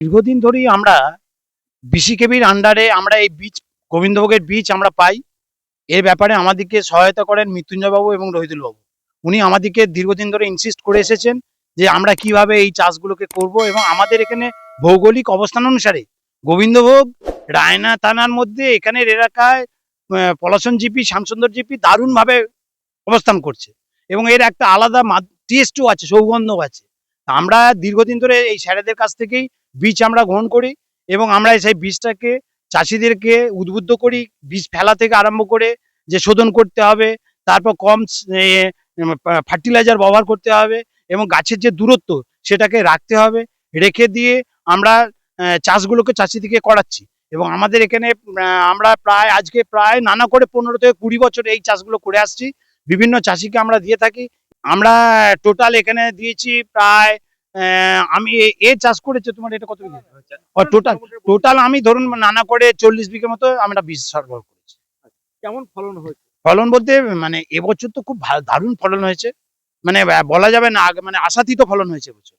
দীর্ঘদিন ধরেই আমরা বিসিকেবির আন্ডারে আমরা এই বীজ গোবিন্দভোগের বীজ আমরা পাই। এর ব্যাপারে আমাদেরকে সহায়তা করেন মৃত্যুঞ্জয়বাবু এবং রহিদুলবাবু। উনি আমাদেরকে দীর্ঘদিন ধরে ইনসিস্ট করে এসেছেন যে আমরা কিভাবে এই চাষগুলোকে করব, এবং আমাদের এখানে ভৌগোলিক অবস্থান অনুসারে গোবিন্দভোগ রায়না থানার মধ্যে এখানের এলাকায় পলাশন জিপি শ্যামসুন্দর জিপি দারুণভাবে অবস্থান করছে, এবং এর একটা আলাদা টেস্টও আছে, সৌগন্ধও আছে। আমরা দীর্ঘদিন ধরে এই স্যারেদের কাছ থেকেই বীজ আমরা গ্রহণ করি, এবং আমরা সেই বীজটাকে চাষিদেরকে উদ্বুদ্ধ করি বীজ ফেলা থেকে আরম্ভ করে যে শোধন করতে হবে, তারপর কম ফার্টিলাইজার ব্যবহার করতে হবে, এবং গাছের যে দূরত্ব সেটাকে রাখতে হবে, রেখে দিয়ে আমরা চাষগুলোকে চাষিদিকে করাচ্ছি। এবং আমাদের এখানে আমরা আজকে প্রায় নানা করে 15 থেকে 20 বছর এই চাষগুলো করে আসছি, বিভিন্ন চাষিকে আমরা দিয়ে থাকি। আমরা টোটাল এখানে দিয়েছি প্রায় আমি এ চাষ করেছে তোমার এটা কত বিঘা? টোটাল আমি ধরুন নানা করে 40 বিঘা মতো আমরা বীজ সরবরাহ করেছি। কেমন ফলন হয়েছে? ফলন বলতে মানে এবছর তো খুব দারুণ ফলন হয়েছে, মানে বলা যাবে না, মানে আশাতীত ফলন হয়েছে এবছর।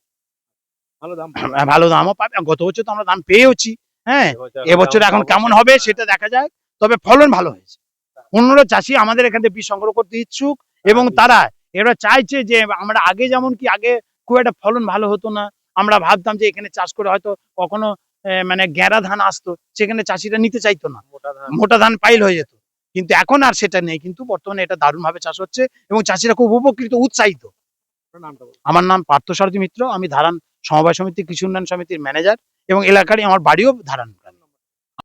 ভালো দাম ভালো দামও পাবে, গত বছর তো আমরা দাম পেয়েওছি। হ্যাঁ, এবছর এখন কেমন হবে সেটা দেখা যায়, তবে ফলন ভালো হয়েছে। অন্যরা চাষি আমাদের এখান থেকে বীজ সংগ্রহ করতে ইচ্ছুক, এবং তারা এরা চাইছে যে আমরা আগে যেমন কি আগে খুব একটা ফলন ভালো হতো না, আমরা ভাবতাম যে এখানে চাষ করে হয়তো কখনো মানে গ্যাঁড়া ধান আসতো, সেখানে চাষিরা নিতে চাইতো না, মোটা ধান পাইল হয়ে যেত। কিন্তু এখন আর সেটা নেই, কিন্তু বর্তমানে এটা দারুণভাবে চাষ হচ্ছে এবং চাষিরা খুব উপকৃত, উৎসাহিত। আমার নাম পার্থসারথী মিত্র, আমি ধারান সমবায় সমিতি কৃষি উন্নয়ন সমিতির ম্যানেজার, এবং এলাকারই আমার বাড়িও ধারান।